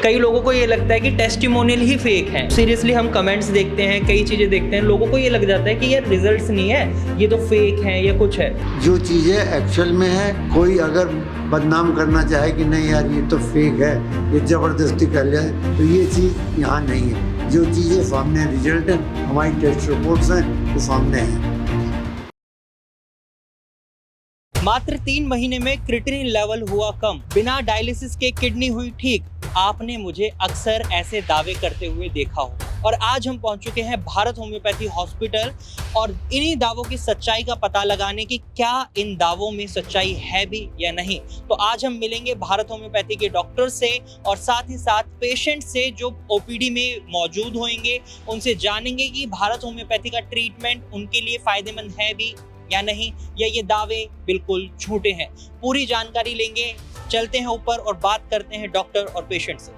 कई लोगों को ये लगता है कि टेस्टिमोनियल ही फेक है। सीरियसली हम कमेंट्स देखते हैं, कई चीज़ें देखते हैं, लोगों को ये लग जाता है कि यार रिजल्ट्स नहीं है, ये तो फेक है या कुछ है। जो चीज़ें एक्चुअल में है, कोई अगर बदनाम करना चाहे कि नहीं यार ये तो फेक है, ये ज़बरदस्ती कर जाए, तो ये चीज़ यहाँ नहीं है। जो चीज़ें सामने रिजल्ट है, हमारी टेस्ट रिपोर्ट्स हैं, वो सामने है। मात्र 3 महीने में क्रिएटिनिन लेवल हुआ कम, बिना डायलिसिस के किडनी हुई ठीक। आपने मुझे अक्सर ऐसे दावे करते हुए देखा हो, और आज हम पहुंच चुके हैं भारत होम्योपैथी हॉस्पिटल, और इन्हीं दावों की सच्चाई का पता लगाने की क्या इन दावों में सच्चाई है भी या नहीं। तो आज हम मिलेंगे भारत होम्योपैथी के डॉक्टर से और साथ ही साथ पेशेंट से जो ओपीडी में मौजूद होंगे, उनसे जानेंगे कि भारत होम्योपैथी का ट्रीटमेंट उनके लिए फायदेमंद है भी या नहीं, या ये दावे बिल्कुल झूठे हैं। पूरी जानकारी लेंगे, चलते हैं ऊपर और बात करते हैं डॉक्टर और पेशेंट से।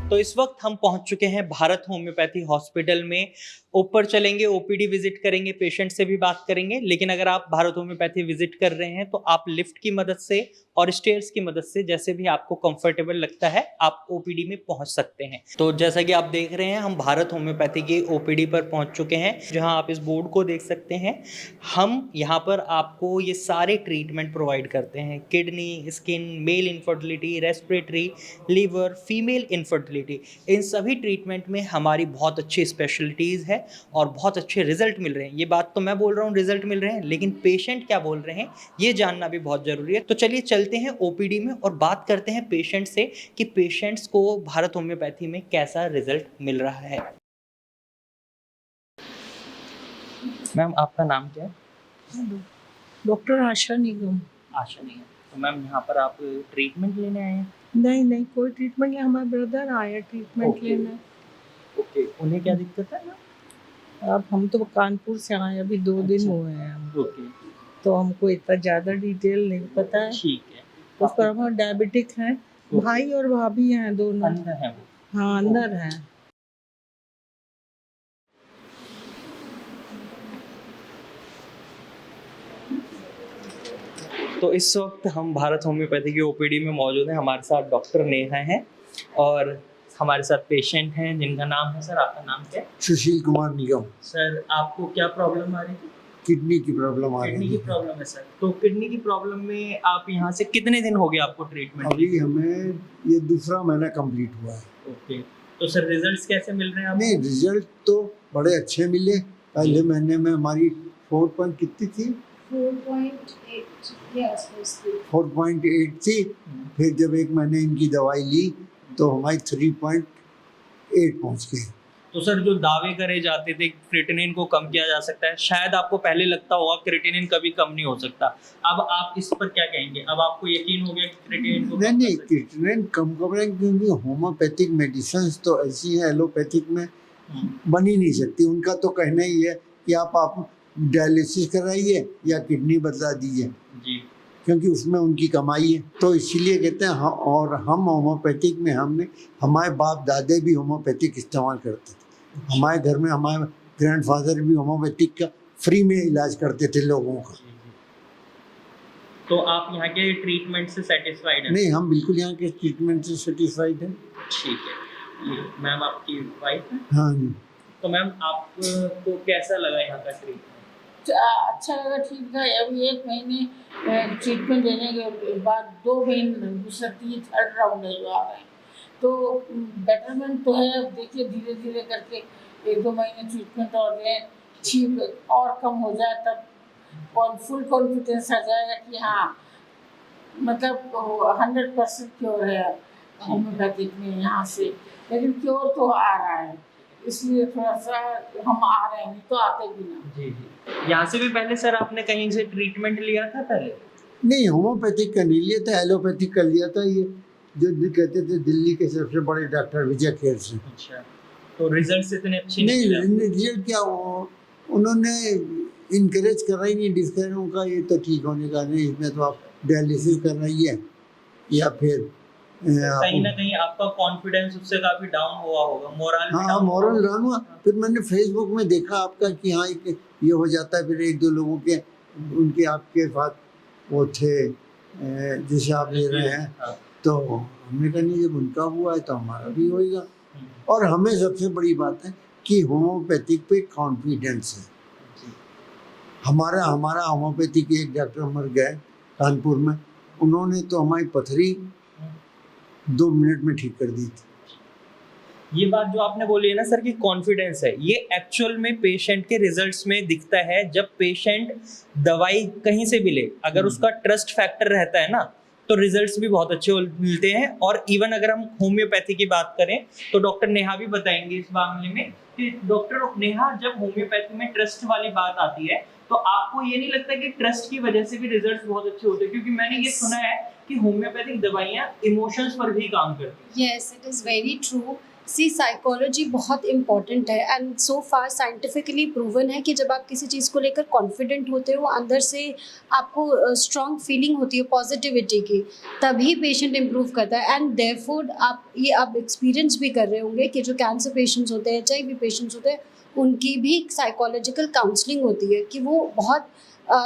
तो इस वक्त हम पहुंच चुके हैं भारत होम्योपैथी हॉस्पिटल में। ऊपर चलेंगे, ओपीडी विजिट करेंगे, पेशेंट से भी बात करेंगे। लेकिन अगर आप भारत होम्योपैथी विजिट कर रहे हैं तो आप लिफ्ट की मदद से और स्टेयर्स की मदद से, जैसे भी आपको कंफर्टेबल लगता है, आप ओपीडी में पहुंच सकते हैं। तो जैसा कि आप देख रहे हैं, हम भारत होम्योपैथी के ओपीडी पर पहुंच चुके हैं, जहां आप इस बोर्ड को देख सकते हैं। हम यहाँ पर आपको ये सारे ट्रीटमेंट प्रोवाइड करते हैं: kidney, skin, male infertility, respiratory, liver, female infertility. इन सभी ट्रीटमेंट में हमारी बहुत अच्छी स्पेशलिटीज़ है और बहुत अच्छे रिजल्ट मिल रहे हैं। ये बात तो मैं बोल रहा हूँ रिजल्ट मिल रहे हैं, लेकिन पेशेंट क्या बोल रहे हैं ये जानना भी बहुत ज़रूरी है। तो चलिए चलते हैं ओपीडी में और बात करते हैं पेशेंट से कि पेशेंट्स को भारत होम्योपैथी में कैसा रिजल्ट मिल रहा है। मैम, आपका नाम क्या है? डॉक्टर आशा निगम। आशा नहीं है। तो मैम, यहाँ पर आप ट्रीटमेंट लेने आए हैं? नहीं नहीं, कोई ट्रीटमेंट नहीं, हमारा ब्रदर आया ट्रीटमेंट लेना। ओके, उन्हें क्या दिक्कत है? अब हम तो कानपुर से आए, अभी 2 दिन हुए हैं हम। ओके, तो हमको इतना ज़्यादा डिटेल नहीं पता है। ठीक है। उस पर हमारे डायबिटिक हैं, भाई और भाभी हैं दोनों। अंदर है वो? हाँ, अंदर हैं। तो इस वक्त हम भारत होम्योपैथी की ओपीडी में मौजूद हैं। हमारे साथ डॉक्टर नेहा हैं और हमारे साथ पेशेंट हैं जिनका नाम है। सर, आपका नाम क्या है? सुशील कुमार निगम। सर, आपको क्या प्रॉब्लम आ रही थी? किडनी की प्रॉब्लम आ रही किडनी है। की प्रॉब्लम है सर। तो किडनी की प्रॉब्लम में आप यहाँ से कितने दिन हो गए आपको ट्रीटमेंट? अभी हमें ये दूसरा महीना कंप्लीट हुआ है। ओके, तो सर रिजल्ट्स कैसे मिल रहे हैं आपको? नहीं, रिजल्ट तो बड़े अच्छे मिले। पहले महीने में हमारी 4 पॉइंट कितनी थी? 4.8 के आसपास थी। 4.8 थी। फिर जब 1 महीने इनकी दवाई ली तो हमारी 3.8 पहुंच गई। तो सर, जो दावे करे जाते थे क्रिएटिनिन को कम किया जा सकता है, शायद आपको पहले लगता होगा क्रिएटिनिन कभी कम नहीं हो सकता। अब आप इस पर क्या कहेंगे? अब आपको यकीन हो गया कि क्रिएटिनिन को कम नहीं, कर सकते हैं? क्रिएटिनिन कम करें, क्योंकि होम्योपैथिक मेडिसिन तो ऐसी हैं, एलोपैथिक में बन ही नहीं सकती। उनका तो कहना ही है कि आप डायलिसिस कराइए या किडनी बदला दीजिए, जी, क्योंकि उसमें उनकी कमाई है। तो इसीलिए कहते हैं हाँ, और हम होम्योपैथिक में हमारे बाप दादे भी होम्योपैथिक इस्तेमाल करते थे। हमारे घर में हमारे ग्रैंडफादर भी होम्योपैथिक का फ्री में इलाज करते थे लोगों का। तो आप यहाँ के ट्रीटमेंट से सेटिस्फाइड हैं? नहीं, हम बिल्कुल यहाँ के ट्रीटमेंट से सेटिस्फाइड हैं। ठीक है। ये मैम आपकी वाइफ है? हाँ जी। तो मैम, आपको कैसा लगा यहाँ का ट्रीटमेंट? अच्छा लगा, ठीक था। अभी 1 महीने ट्रीटमेंट लेने के बाद 2 महीने दूसरा 3rd राउंड है जो आ रहे हैं, तो बेटरमेंट तो है। अब देखिए धीरे धीरे करके 1-2 महीने ट्रीटमेंट और लें, ठीक और कम हो जाए तब फुल कॉन्फिडेंस आ जाएगा कि हाँ, मतलब 100% क्योर है होम्योपैथिक में यहाँ से। लेकिन क्योर तो आ रहा है, इसलिए थोड़ा सा हम आ रहे हैं, तो आते भी ना। जी जी। यहाँ से भी पहले सर आपने कहीं से ट्रीटमेंट लिया था पहले? नहीं, होम्योपैथिक का नहीं लिया था, एलोपैथिक का लिया था। ये जो कहते थे दिल्ली के सबसे बड़े डॉक्टर विजय खेर से। अच्छा, तो रिजल्ट्स इतने अच्छे नहीं, निकले? रिजल्ट क्या, उन्होंने इनकरेज करा ही नहीं, डिस्करेज उनका ये तो ठीक होने का नहीं, इसमें तो आप डायलिसिस कर रही है या फिर कहीं ना कहीं आपका कॉन्फिडेंस उससे काफी डाउन हुआ होगा, मोरल भी हाँ, डाउन मॉरल डाउन हुआ। फिर मैंने फेसबुक में देखा आपका कि हाँ ये हो जाता है। फिर 1-2 लोगों के उनके आपके साथ वो थे जिसे आप ले रहे हैं, हाँ। तो हमने कहा नहीं, जब उनका हुआ है तो हमारा भी होएगा। और हमें सबसे बड़ी बात है कि होम्योपैथिक पे कॉन्फिडेंस है। हमारा होम्योपैथी के एक डॉक्टर मर गए कानपुर में, उन्होंने तो हमारी पथरी 2 मिनट में ठीक कर दी थी। ये बात जो आपने बोली है ना सर कि कॉन्फिडेंस है, ये एक्चुअल में पेशेंट के रिजल्ट्स में दिखता है। जब पेशेंट दवाई कहीं से भी ले, अगर उसका ट्रस्ट फैक्टर रहता है ना, तो रिजल्ट्स भी बहुत अच्छे मिलते हैं। और इवन अगर हम होम्योपैथी की बात करें तो डॉक्टर नेहा भी बताएंगे इस मामले में कि डॉक्टर नेहा, जब होम्योपैथी में ट्रस्ट वाली बात आती है तो आपको ये नहीं लगता कि ट्रस्ट की वजह से भी रिजल्ट्स बहुत अच्छे होते हैं? क्योंकि मैंने ये सुना है कि होम्योपैथिक दवाइयाँ इमोशंस पर भी काम करती हैं। Yes, it is very true. See psychology बहुत इम्पॉर्टेंट है and so far scientifically proven है कि जब आप किसी चीज़ को लेकर कॉन्फिडेंट होते हो, अंदर से आपको स्ट्रॉन्ग फीलिंग होती है पॉजिटिविटी की, तभी पेशेंट इम्प्रूव करता है। एंड देयरफॉर आप एक्सपीरियंस भी कर रहे होंगे कि जो कैंसर पेशेंट्स होते हैं, HIV पेशेंट्स होते हैं, उनकी भी साइकोलॉजिकल काउंसलिंग होती है कि वो बहुत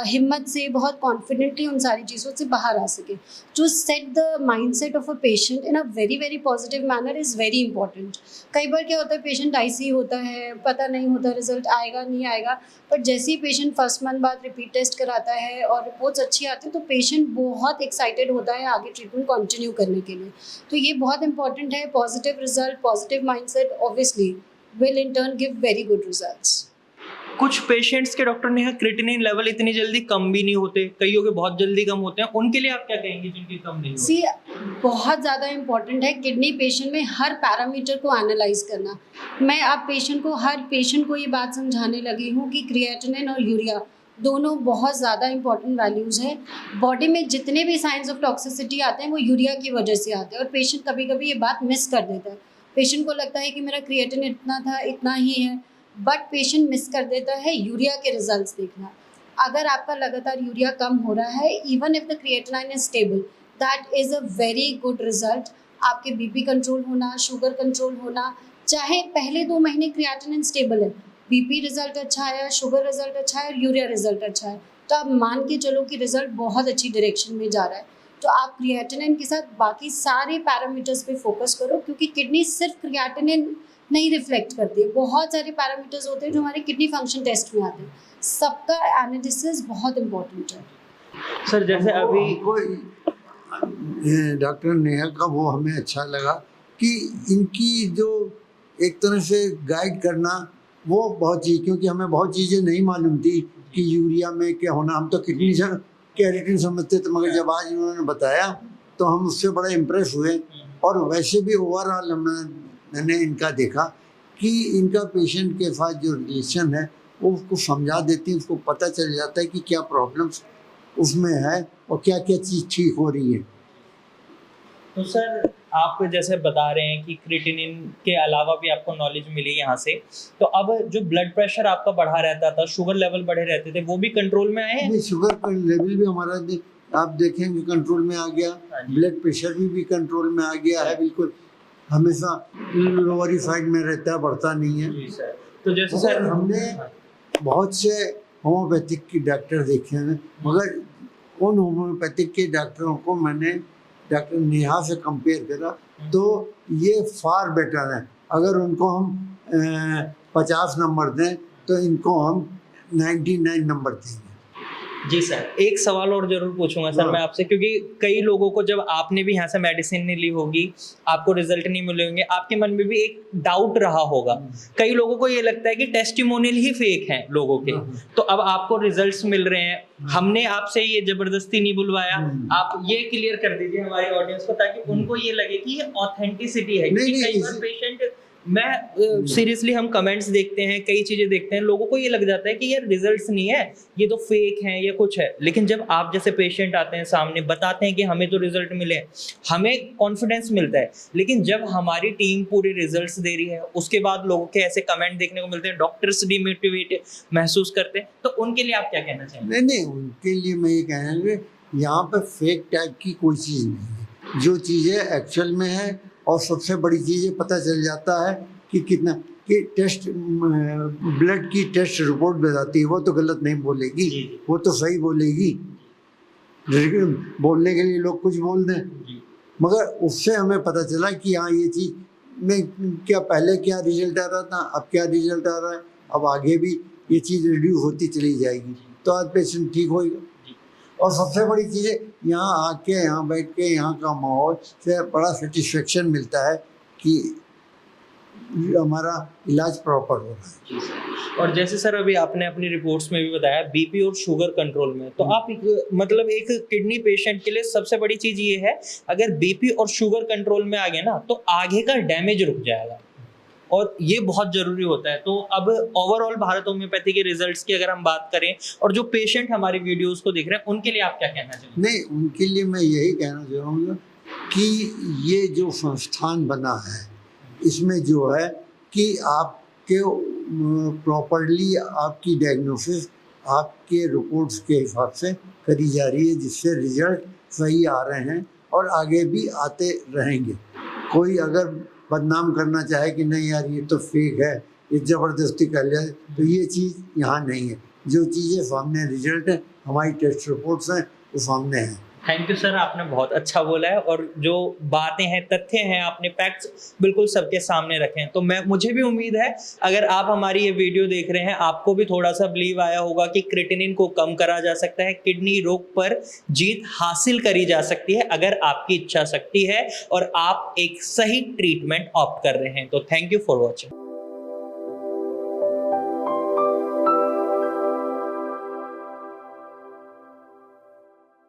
हिम्मत से, बहुत कॉन्फिडेंटली उन सारी चीज़ों से बाहर आ सके। To set the mindset of a patient in a very very positive manner is very important. कई बार क्या होता है, पेशेंट IC होता है, पता नहीं होता रिजल्ट आएगा नहीं आएगा, पर जैसे ही पेशेंट फर्स्ट मंथ बाद रिपीट टेस्ट कराता है और रिपोर्ट्स अच्छी आती है तो पेशेंट बहुत एक्साइटेड होता है आगे ट्रीटमेंट कंटिन्यू करने के लिए। तो ये बहुत इंपॉर्टेंट है। Positive result, positive mindset obviously will in turn give very good results. कुछ पेशेंट्स के डॉक्टर ने क्रिएटिनिन लेवल इतनी जल्दी कम भी नहीं होते, कईयों के बहुत जल्दी कम होते हैं, उनके लिए आप क्या कहेंगे जिनके कम नहीं होते? सी बहुत ज़्यादा इम्पॉर्टेंट है किडनी पेशेंट में हर पैरामीटर को एनालाइज करना। मैं अब हर पेशेंट को ये बात समझाने लगी हूँ कि क्रिएटिनिन और यूरिया दोनों बहुत ज़्यादा इंपॉर्टेंट वैल्यूज़ हैं। बॉडी में जितने भी साइंस ऑफ टॉक्सिसिटी आते हैं वो यूरिया की वजह से आते हैं, और पेशेंट कभी कभी ये बात मिस कर देता है। पेशेंट को लगता है कि मेरा क्रिएटिनिन इतना था, इतना ही है, बट पेशेंट मिस कर देता है यूरिया के रिजल्ट्स देखना। अगर आपका लगातार यूरिया कम हो रहा है, even if the creatinine is stable, that is a very good result. आपके BP कंट्रोल होना, शुगर कंट्रोल होना, चाहे पहले 2 महीने क्रिएटिनिन स्टेबल है, BP रिजल्ट अच्छा आया, शुगर रिजल्ट अच्छा है, यूरिया रिजल्ट अच्छा है, तो आप मान के चलो कि रिजल्ट बहुत अच्छी डायरेक्शन में जा रहा है। तो आप क्रिएटिनिन के साथ बाकी सारे पैरामीटर्स पे फोकस करो, क्योंकि किडनी सिर्फ क्रिएटिनिन नहीं रिफ्लेक्ट करती है। बहुत सारे पैरामीटर्स होते हैं जो हमारे किडनी फंक्शन टेस्ट में आते हैं, सबका एनालिसिस बहुत इम्पोर्टेंट है। सर जैसे अभी डॉक्टर नेहा का वो हमें अच्छा लगा कि इनकी जो एक तरह से गाइड करना वो बहुत चीज़, क्योंकि हमें बहुत चीज़ें नहीं मालूम थी कि यूरिया में क्या होना। हम तो किडनी से कैरेटिन समझते थे, मगर जब आज इन्होंने बताया तो हम उससे बड़ा इम्प्रेस हुए। और वैसे भी ओवरऑल मैंने इनका देखा कि इनका पेशेंट के साथ जो रिलेशन है वो उसको समझा देती है, उसको पता चल जाता है कि क्या प्रॉब्लम्स उसमें है और क्या क्या चीज़ ठीक हो रही है। तो सर आप जैसे बता रहे हैं कि क्रिएटिनिन के अलावा भी आपको नॉलेज मिली यहाँ से, तो अब जो ब्लड प्रेशर आपका बढ़ा रहता था, शुगर लेवल बढ़े रहते थे, वो भी कंट्रोल में आए हैं? शुगर का लेवल भी हमारा आप देखेंगे कंट्रोल में आ गया, ब्लड प्रेशर भी कंट्रोल में आ गया है, बिल्कुल हमेशा लोअर साइड में रहता है, बढ़ता नहीं है। जी सर। तो जैसे सर हमने बहुत से होम्योपैथिक के डॉक्टर देखे हैं, मगर उन होम्योपैथिक के डॉक्टरों को मैंने डॉक्टर नेहा से कंपेयर करा तो ये फार बेटर है। अगर उनको हम 50 नंबर दें तो इनको हम 99 नंबर देंगे। जी सर, एक सवाल और जरूर पूछूंगा सर मैं आपसे, क्योंकि कई लोगों को जब आपने भी यहाँ से मेडिसिन नहीं ली होगी, आपको रिजल्ट नहीं मिले होंगे, आपके मन में भी एक डाउट रहा होगा। कई लोगों को ये लगता है कि टेस्टिमोनियल ही फेक हैं लोगों के, तो अब आपको रिजल्ट्स मिल रहे हैं, हमने आपसे ये जबरदस्ती नहीं बुलवाया, आप ये क्लियर कर दीजिए हमारे ऑडियंस को, ताकि उनको ये लगे कि ये ऑथेंटिसिटी है। क्योंकि कई बार पेशेंट सीरियसली हम कमेंट्स देखते हैं, कई चीजें देखते हैं, लोगों को ये लग जाता है कि ये रिजल्ट्स नहीं है, ये तो फेक है या कुछ है। लेकिन जब आप जैसे पेशेंट आते हैं सामने, बताते हैं कि हमें तो रिजल्ट मिले, हमें कॉन्फिडेंस मिलता है। लेकिन जब हमारी टीम पूरे रिजल्ट्स दे रही है, उसके बाद लोगों के ऐसे कमेंट देखने को मिलते हैं, डॉक्टर्स डिमोटिवेट महसूस करते हैं, तो उनके लिए आप क्या कहना चाहेंगे? नहीं, उनके लिए मैं ये कहना यहाँ पे फेक टाइप की कोई चीज़ नहीं है। जो चीज़ें एक्चुअल में है, और सबसे बड़ी चीज़ ये पता चल जाता है कि कितना कि टेस्ट ब्लड की टेस्ट रिपोर्ट बताती है, वो तो गलत नहीं बोलेगी, वो तो सही बोलेगी। बोलने के लिए लोग कुछ बोल दें, मगर उससे हमें पता चला कि हाँ ये चीज़ में क्या पहले क्या रिजल्ट आ रहा था, अब क्या रिजल्ट आ रहा है, अब आगे भी ये चीज़ रिड्यूस होती चली जाएगी, तो आज पेशेंट ठीक होएगा। और सबसे बड़ी चीज़ है यहाँ आके, यहाँ बैठ के, यहाँ का माहौल से बड़ा सेटिस्फेक्शन मिलता है कि हमारा इलाज प्रॉपर हो रहा है। और जैसे सर अभी आपने अपनी रिपोर्ट्स में भी बताया बीपी और शुगर कंट्रोल में, तो आप मतलब एक किडनी पेशेंट के लिए सबसे बड़ी चीज ये है, अगर बीपी और शुगर कंट्रोल में आ गए ना तो आगे का डैमेज रुक जाएगा, और ये बहुत जरूरी होता है। तो अब ओवरऑल भारत होम्योपैथी के रिजल्ट्स की अगर हम बात करें, और जो पेशेंट हमारी वीडियोस को देख रहे हैं उनके लिए आप क्या कहना चाहेंगे? नहीं, उनके लिए मैं यही कहना चाहूँगा कि ये जो संस्थान बना है इसमें जो है कि आपके प्रॉपरली आपकी डायग्नोसिस आपके रिपोर्ट्स के हिसाब से करी जा रही है, जिससे रिजल्ट सही आ रहे हैं और आगे भी आते रहेंगे। कोई अगर बदनाम करना चाहे कि नहीं यार ये तो फेक है, ये ज़बरदस्ती कर लिया, तो ये चीज़ यहाँ नहीं है। जो चीज़ें सामने रिजल्ट है, हमारी टेस्ट रिपोर्ट्स हैं, वो सामने हैं। थैंक यू सर, आपने बहुत अच्छा बोला है, और जो बातें हैं, तथ्य हैं, आपने फैक्ट्स बिल्कुल सबके सामने रखे हैं। तो मुझे भी उम्मीद है अगर आप हमारी ये वीडियो देख रहे हैं, आपको भी थोड़ा सा बिलीव आया होगा कि क्रिएटिनिन को कम करा जा सकता है, किडनी रोग पर जीत हासिल करी जा सकती है अगर आपकी इच्छा शक्ति है और आप एक सही ट्रीटमेंट ऑप्ट कर रहे हैं। तो थैंक यू फॉर वॉचिंग।